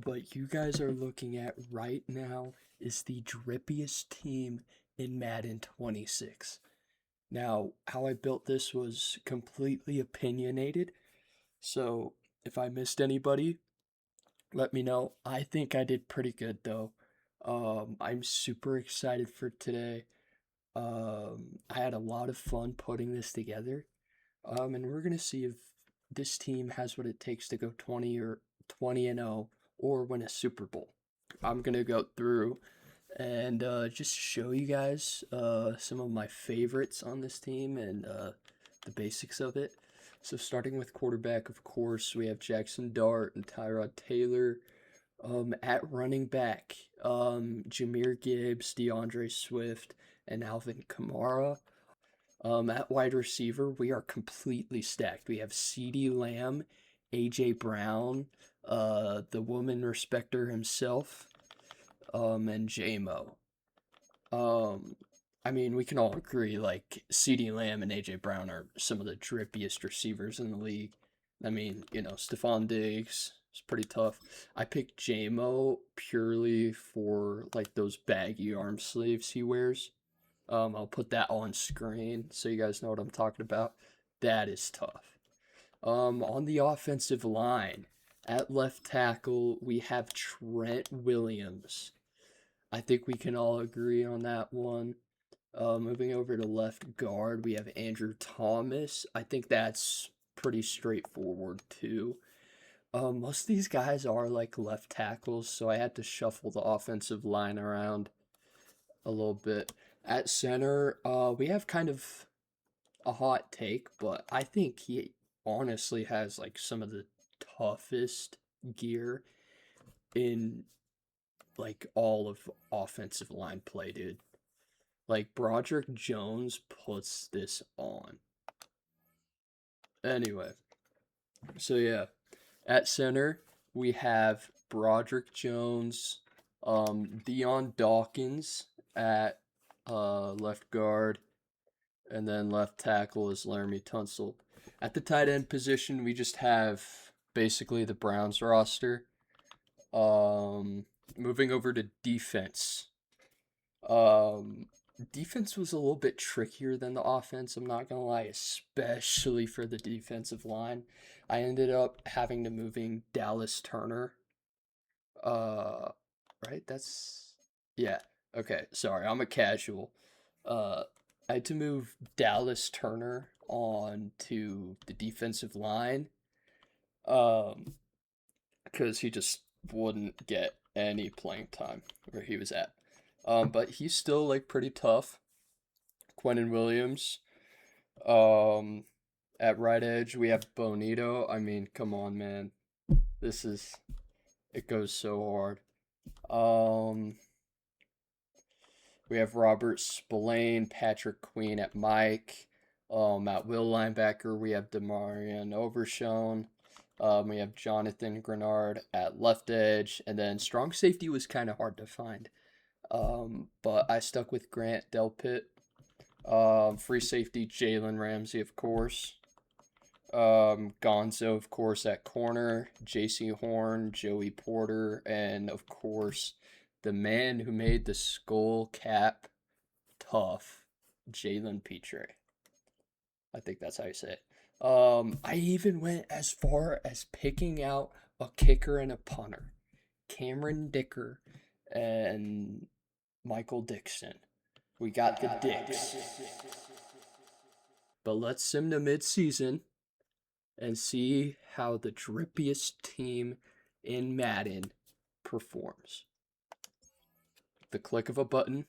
what you guys are looking at right now is the drippiest team in Madden 26. Now, how I built this was completely opinionated, so if I missed anybody, let me know. I think I did pretty good though. I'm super excited for today. I had a lot of fun putting this together. And we're gonna see if this team has what it takes to go 20 and 0 or win a Super Bowl. I'm gonna go through and just show you guys some of my favorites on this team and the basics of it. So starting with quarterback, of course, we have Jackson Dart and Tyrod Taylor. At running back, Jameer Gibbs, DeAndre Swift, and Alvin Kamara. At wide receiver, we are completely stacked. We have CeeDee Lamb, AJ Brown, the woman respecter himself, and JMO. Um, I mean, we can all agree, like, CeeDee Lamb and AJ Brown are some of the drippiest receivers in the league. I mean, Stephon Diggs is pretty tough. I picked JMO purely for, like, those baggy arm sleeves he wears. I'll put that on screen so you guys know what I'm talking about. That is tough. On the offensive line, at left tackle, we have Trent Williams. I think we can all agree on that one. Moving over to left guard, we have Andrew Thomas. I think that's pretty straightforward too. Most of these guys are like left tackles, so I had to shuffle the offensive line around a little bit. At center, we have kind of a hot take, but I think he honestly has like some of the toughest gear in like all of offensive line play, dude. Like Broderick Jones puts this on. Anyway, so yeah, at center we have Broderick Jones, Dion Dawkins at left guard, and then left tackle is Laramie Tunsil. At the tight end position, we just have basically the Browns roster. Moving over to defense. Um, Defense was a little bit trickier than the offense. I'm not gonna lie, especially for the defensive line. I ended up having to moving Dallas Turner. Uh, right? That's yeah. Okay, sorry. I'm a casual. Uh, I had to move Dallas Turner on to the defensive line. Um, because he just wouldn't get any playing time where he was at. But he's still like pretty tough. Quentin Williams. Um, at right edge we have Bonito. I mean, come on, man. This is it goes so hard. Um, we have Robert Spillane, Patrick Queen at Mike. At will linebacker, we have Demarion Overshone. We have Jonathan Grenard at left edge, and then strong safety was kind of hard to find. But I stuck with Grant Delpit. Free safety, Jalen Ramsey, of course. Gonzo, of course, at corner. J.C. Horn, Joey Porter, and of course, the man who made the skull cap tough, Jalen Petre. I think that's how you say it. I even went as far as picking out a kicker and a punter, Cameron Dicker and Michael Dixon. We got the Dicks. But let's sim to mid-season and see how the drippiest team in Madden performs. The click of a button.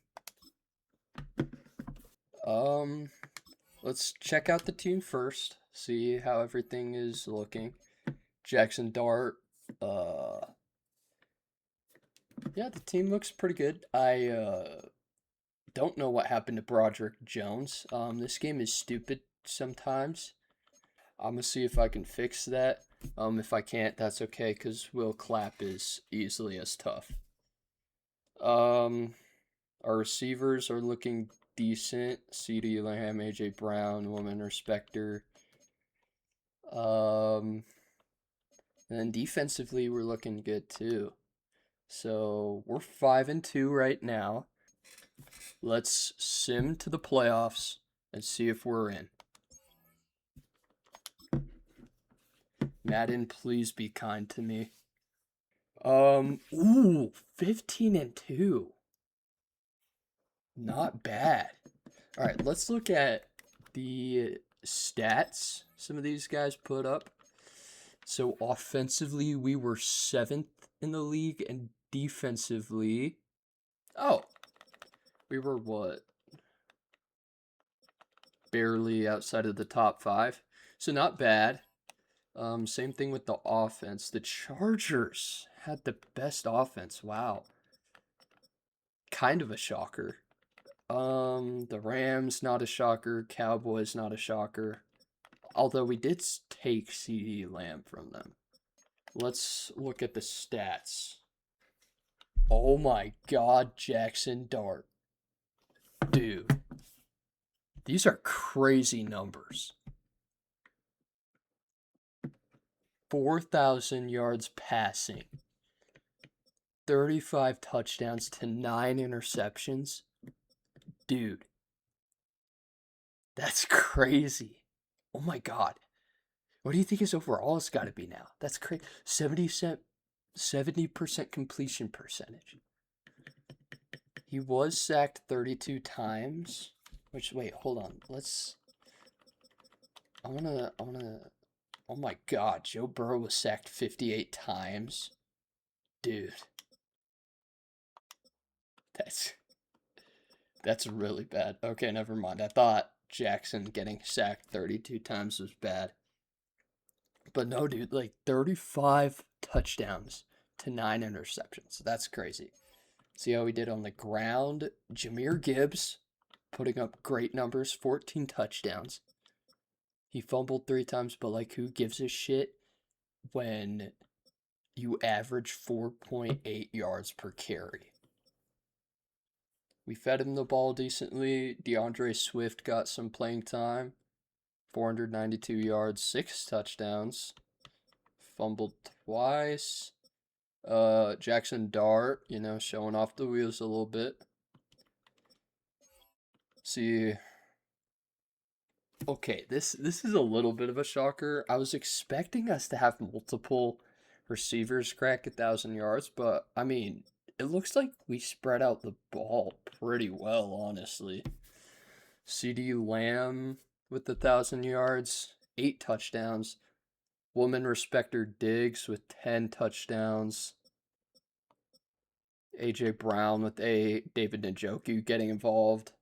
Let's check out the team first. See how everything is looking. Jackson Dart. Yeah, the team looks pretty good. I don't know what happened to Broderick Jones. This game is stupid sometimes. I'm gonna see if I can fix that. If I can't, that's okay, because Will Clapp is easily as tough. Our receivers are looking decent. CeeDee Lamb, AJ Brown, woman respecter. And then defensively, we're looking good too. So we're 5-2 right now. Let's sim to the playoffs and see if we're in. Madden, please be kind to me. Ooh, 15-2. Not bad. All right, let's look at the stats some of these guys put up. So offensively, we were 7th in the league, and defensively, oh, we were what? Barely outside of the top 5. So not bad. Same thing with the offense. The Chargers had the best offense. Wow. Kind of a shocker. The Rams, not a shocker. Cowboys, not a shocker. Although we did take CeeDee Lamb from them. Let's look at the stats. Oh my god, Jackson Dart. Dude. These are crazy numbers. 4,000 yards passing. 35 touchdowns to 9 interceptions. Dude. That's crazy. Oh my god. What do you think his overall has got to be now? That's crazy. 70% completion percentage. He was sacked 32 times. Which, wait, hold on. I wanna, oh my god, Joe Burrow was sacked 58 times. Dude. That's really bad. Okay, never mind. I thought Jackson getting sacked 32 times was bad. But no, dude, like 35 touchdowns to 9 interceptions. That's crazy. See how he did on the ground? Jahmyr Gibbs putting up great numbers, 14 touchdowns. He fumbled 3 times, but like who gives a shit when you average 4.8 yards per carry? We fed him the ball decently. DeAndre Swift got some playing time. 492 yards, 6 touchdowns. Fumbled twice. Jackson Dart, showing off the wheels a little bit. See, okay, this is a little bit of a shocker. I was expecting us to have multiple receivers crack 1,000 yards, but I mean, it looks like we spread out the ball pretty well, honestly. CeeDee Lamb with 1,000 yards, 8 touchdowns. Woman Respecter Diggs with 10 touchdowns. AJ Brown with David Njoku getting involved.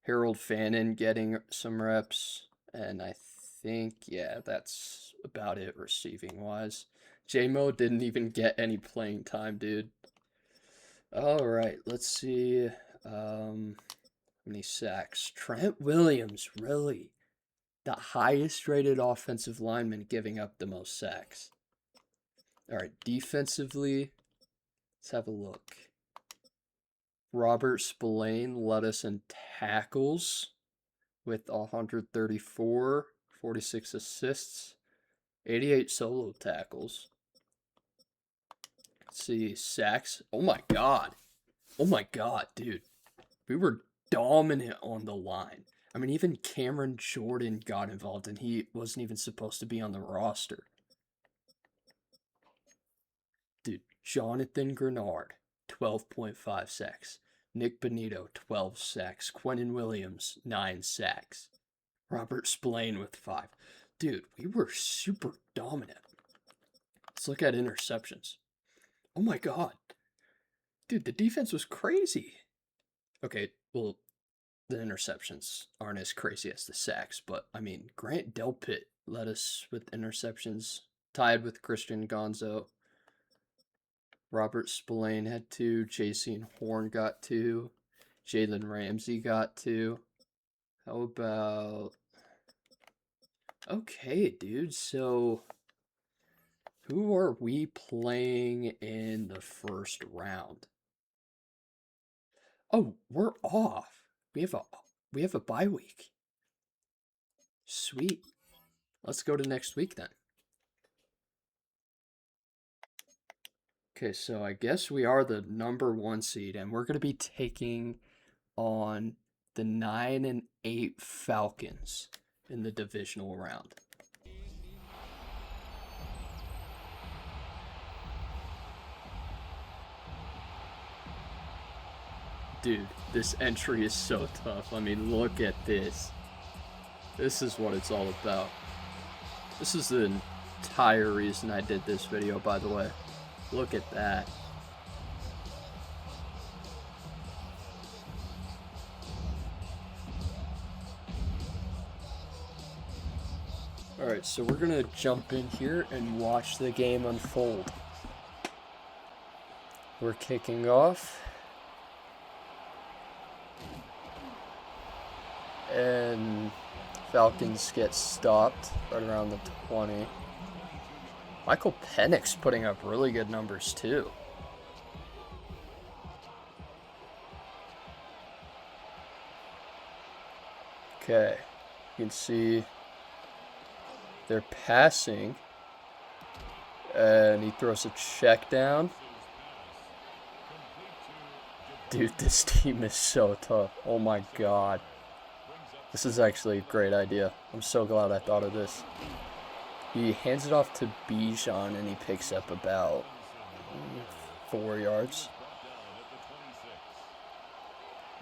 Harold Fannin getting some reps. And I think, yeah, that's about it receiving wise. J-Mo didn't even get any playing time, dude. All right, let's see. How many sacks? Trent Williams, really? The highest rated offensive lineman giving up the most sacks. All right, defensively, let's have a look. Robert Spillane led us in tackles with 134, 46 assists, 88 solo tackles. Let's see, sacks. Oh my god. Oh my god, dude. We were dominant on the line. I mean, even Cameron Jordan got involved, and he wasn't even supposed to be on the roster. Dude, Jonathan Grenard, 12.5 sacks. Nick Benito, 12 sacks. Quentin Williams, 9 sacks. Robert Spillane with 5. Dude, we were super dominant. Let's look at interceptions. Oh my god. Dude, the defense was crazy. Okay, well, the interceptions aren't as crazy as the sacks, but I mean, Grant Delpit led us with interceptions, tied with Christian Gonzo. Robert Spillane had 2. Jason Horn got 2. Jalen Ramsey got 2. How about... Okay, dude, so who are we playing in the first round? Oh, we're off. We have a bye week. Sweet. Let's go to next week then. Okay, so I guess we are the #1 seed, and we're going to be taking on the 9-8 Falcons in the divisional round. Dude, this entry is so tough. I mean, look at this. This is what it's all about. This is the entire reason I did this video, by the way. Look at that. Alright, so we're going to jump in here and watch the game unfold. We're kicking off. And Falcons get stopped right around the 20. Michael Penix putting up really good numbers too. Okay, you can see they're passing, and he throws a check down. Dude, this team is so tough. Oh my god. This is actually a great idea. I'm so glad I thought of this. He hands it off to Bijan, and he picks up about 4 yards.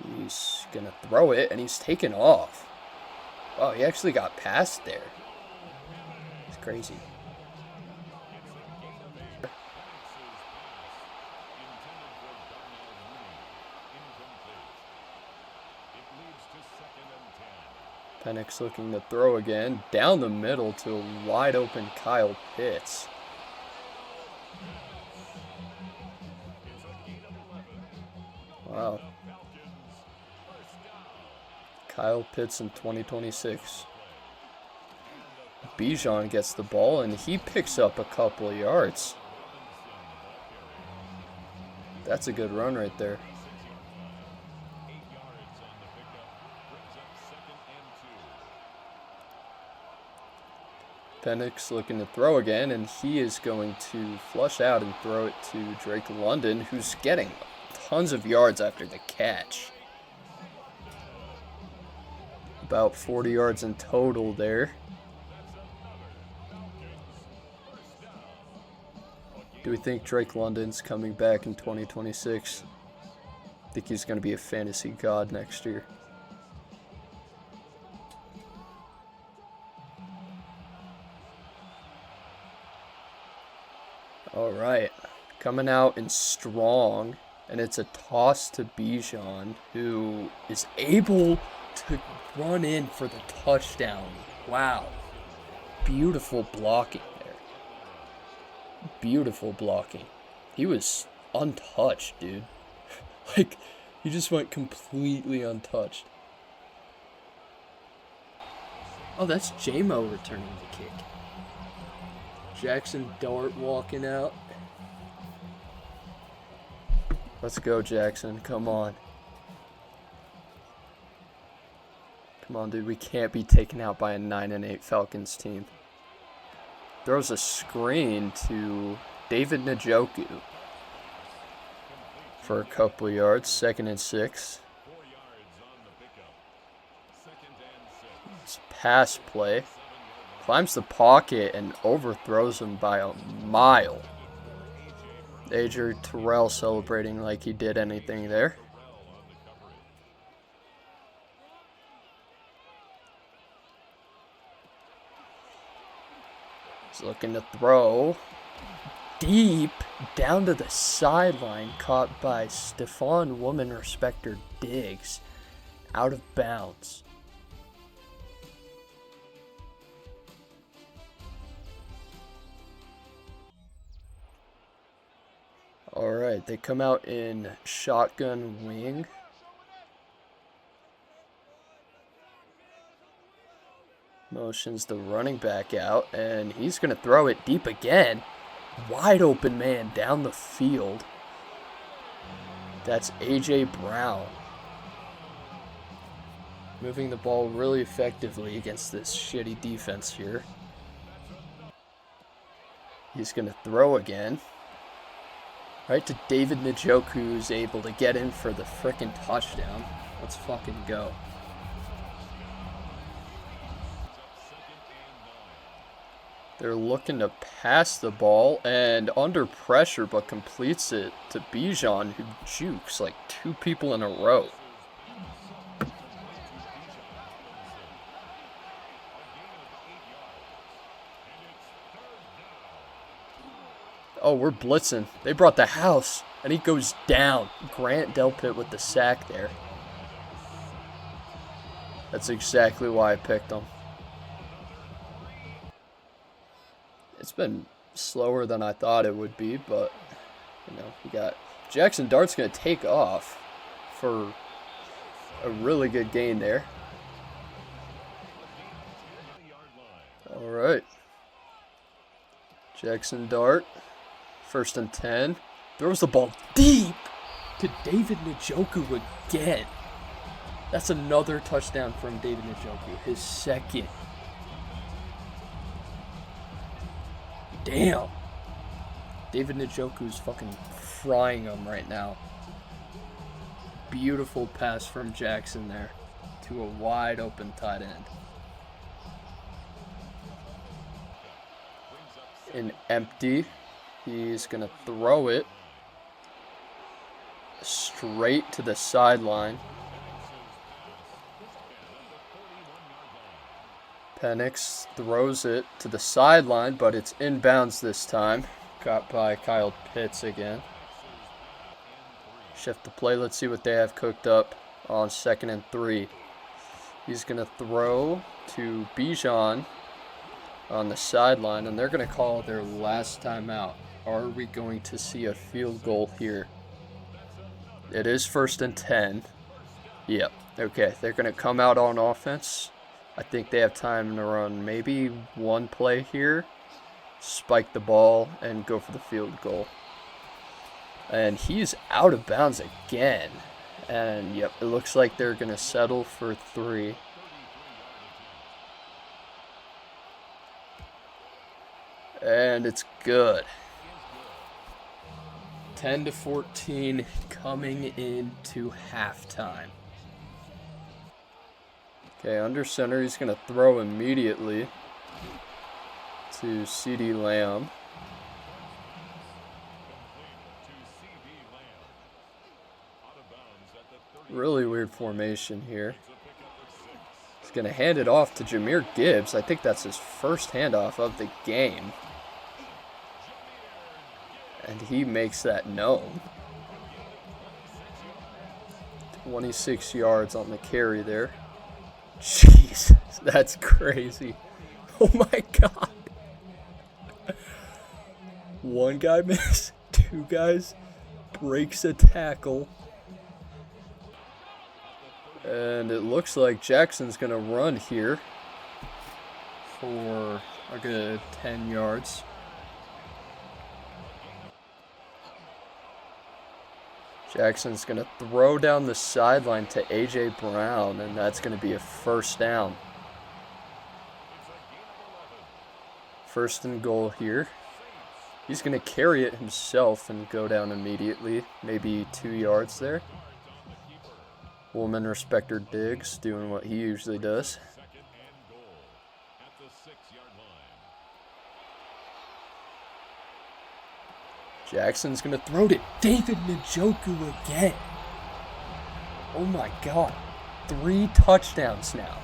He's going to throw it, and he's taken off. Oh, he actually got past there. It's crazy. Penix looking to throw again, down the middle to a wide open Kyle Pitts. Wow. Kyle Pitts in 2026. Bijan gets the ball and he picks up a couple of yards. That's a good run right there. Penix looking to throw again, and he is going to flush out and throw it to Drake London, who's getting tons of yards after the catch. About 40 yards in total there. Do we think Drake London's coming back in 2026? I think he's going to be a fantasy god next year. All right, coming out in strong, and it's a toss to Bijan, who is able to run in for the touchdown. Wow, beautiful blocking there. Beautiful blocking. He was untouched, dude. Like, he just went completely untouched. Oh, that's J-Mo returning the kick. Jackson Dart walking out. Let's go, Jackson. Come on. Come on, dude. We can't be taken out by a 9-8 Falcons team. Throws a screen to David Njoku for a couple yards. 2nd and 6. It's a pass play. Climbs the pocket and overthrows him by a mile. AJ Terrell celebrating like he did anything there. He's looking to throw deep down to the sideline, caught by Stephon Woman Respecter Diggs, out of bounds. All right, they come out in shotgun wing. Motions the running back out, and he's going to throw it deep again. Wide open man down the field. That's A.J. Brown. Moving the ball really effectively against this shitty defense here. He's going to throw again. Right to David Njoku, who's able to get in for the frickin' touchdown. Let's fucking go. They're looking to pass the ball and under pressure, but completes it to Bijan, who jukes like 2 people in a row. Oh, we're blitzing. They brought the house, and he goes down. Grant Delpit with the sack there. That's exactly why I picked him. It's been slower than I thought it would be, but, you know, we got Jackson Dart's going to take off for a really good gain there. All right. Jackson Dart, 1st and 10. Throws the ball deep to David Njoku again. That's another touchdown from David Njoku, his 2nd. Damn. David Njoku's fucking frying him right now. Beautiful pass from Jackson there to a wide open tight end. An empty. He's going to throw it straight to the sideline. Penix throws it to the sideline, but it's inbounds this time. Caught by Kyle Pitts again. Shift the play. Let's see what they have cooked up on 2nd and 3. He's going to throw to Bijan on the sideline, and they're going to call their last timeout. Are we going to see a field goal here? It is 1st and 10. Yep. Okay, they're going to come out on offense. I think they have time to run maybe 1 play here, spike the ball, and go for the field goal. And he's out of bounds again. And, yep, it looks like they're going to settle for 3. And it's good. 10-14 coming into halftime. Okay, under center, he's going to throw immediately to CeeDee Lamb. Really weird formation here. He's going to hand it off to Jahmyr Gibbs. I think that's his first handoff of the game. And he makes that known. 26 yards on the carry there. Jesus, that's crazy. Oh my God. 1 guy missed, 2 guys breaks a tackle. And it looks like Jackson's going to run here for a good 10 yards. Jackson's going to throw down the sideline to A.J. Brown, and that's going to be a 1st down. 1st and goal here. He's going to carry it himself and go down immediately, maybe 2 yards there. Woman Respecter Diggs doing what he usually does. Jackson's going to throw to David Njoku again. Oh my God. 3 touchdowns now.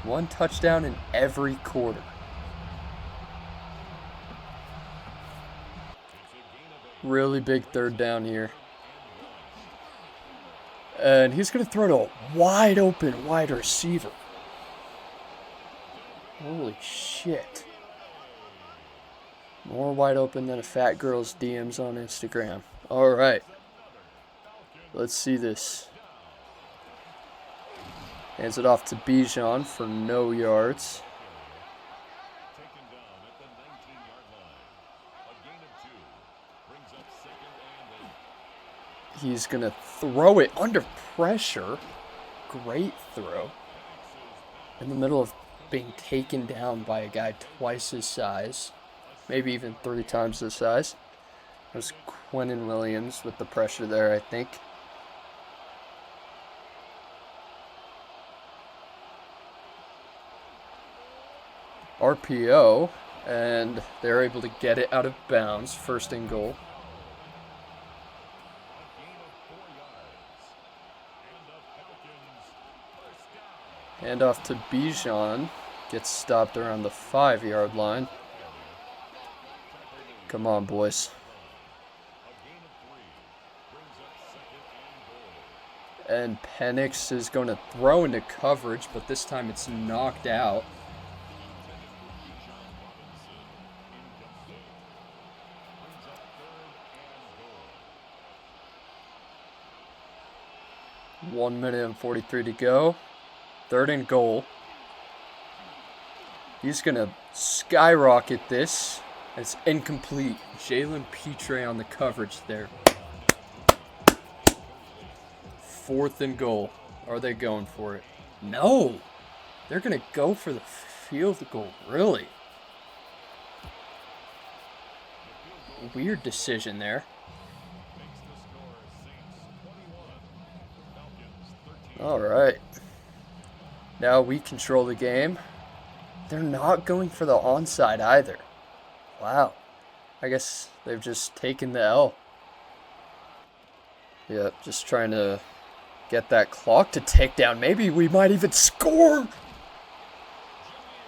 1 touchdown in every quarter. Really big 3rd down here. And he's going to throw to a wide open wide receiver. Holy shit. More wide open than a fat girl's DMs on Instagram. All right. Let's see this. Hands it off to Bijan for no yards. He's going to throw it under pressure. Great throw. In the middle of being taken down by a guy twice his size. maybe even 3 times the size. There's Quentin Williams with the pressure there, I think. RPO, and they're able to get it out of bounds. First and goal. Handoff to Bijan. Gets stopped around the 5-yard line. Come on, boys. And Penix is going to throw into coverage, but this time it's knocked out. One minute and 43 to go. Third and goal. He's going to skyrocket this. It's incomplete. Jalen Petre on the coverage there. Fourth and goal. Are they going for it? No. They're going to go for the field goal. Really? Weird decision there. All right. Now we control the game. They're not going for the onside either. Wow. I guess they've just taken the L. Yep, just trying to get that clock to tick down. Maybe we might even score.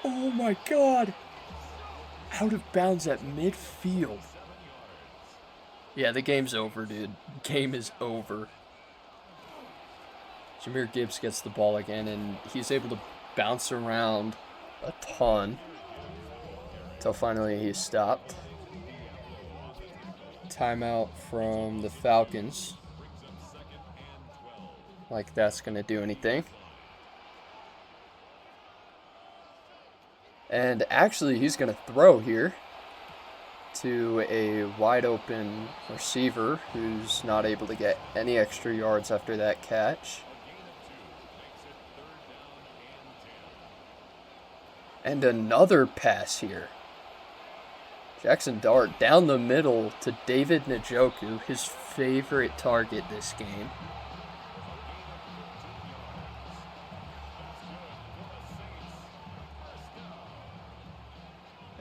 Oh my God. Out of bounds at midfield. Yeah, the game's over, dude. Game is over. Jahmyr Gibbs gets the ball again, and he's able to bounce around a ton until finally he's stopped. Timeout from the Falcons. Like that's going to do anything. And actually, he's going to throw here to a wide open receiver who's not able to get any extra yards after that catch. And another pass here. Jackson Dart down the middle to David Njoku, his favorite target this game.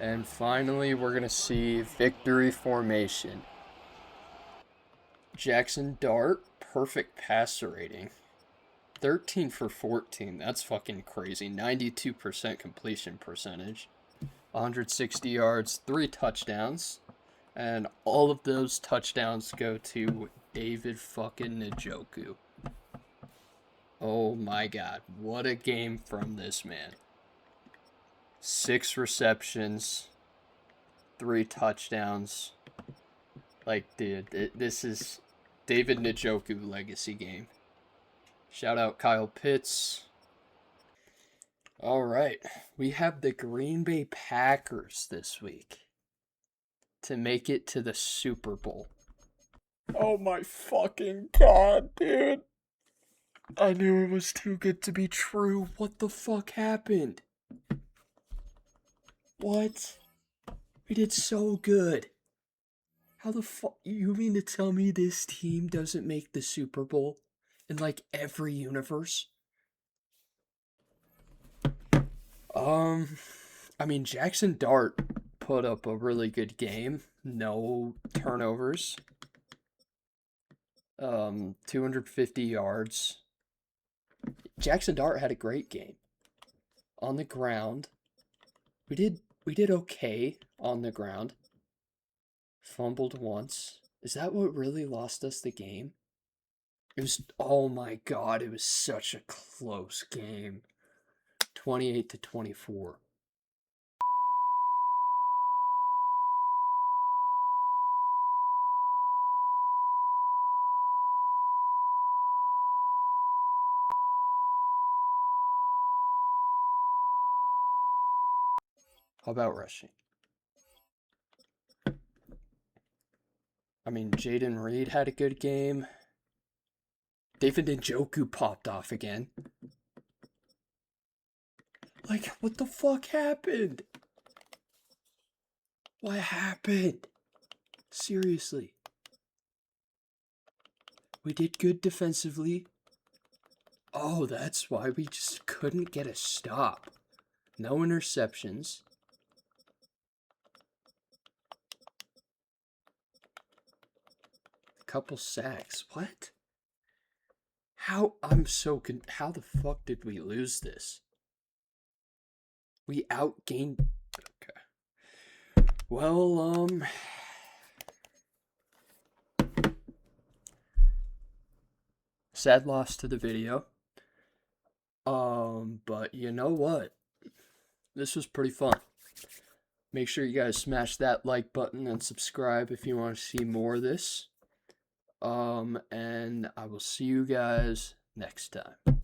And finally, we're going to see victory formation. Jackson Dart, perfect passer rating. 13 for 14. That's fucking crazy. 92% completion percentage. 160 yards, 3 touchdowns. And all of those touchdowns go to David fucking Njoku. Oh my God. What a game from this man. 6 receptions, 3 touchdowns. Like, dude, this is David Njoku legacy game. Shout out Kyle Pitts. All right, we have the Green Bay Packers this week to make it to the Super Bowl. Oh my fucking God, dude. I knew it was too good to be true. What the fuck happened? What? We did so good. How the fuck? You mean to tell me this team doesn't make the Super Bowl in like every universe? I mean, Jackson Dart put up a really good game. No turnovers. 250 yards. Jackson Dart had a great game. On the ground, we did okay on the ground. Fumbled once. Is that what really lost us the game? It was, oh my God, it was such a close game. 28-24. How about rushing? I mean, Jaden Reed had a good game. David Njoku popped off again. Like, what the fuck happened? What happened? Seriously. We did good defensively. Oh, that's why we just couldn't get a stop. No interceptions. A couple sacks. What? How? How the fuck did we lose this? We outgained. Okay. Well, sad loss to the video. But you know what? This was pretty fun. Make sure you guys smash that like button and subscribe if you want to see more of this. And I will see you guys next time.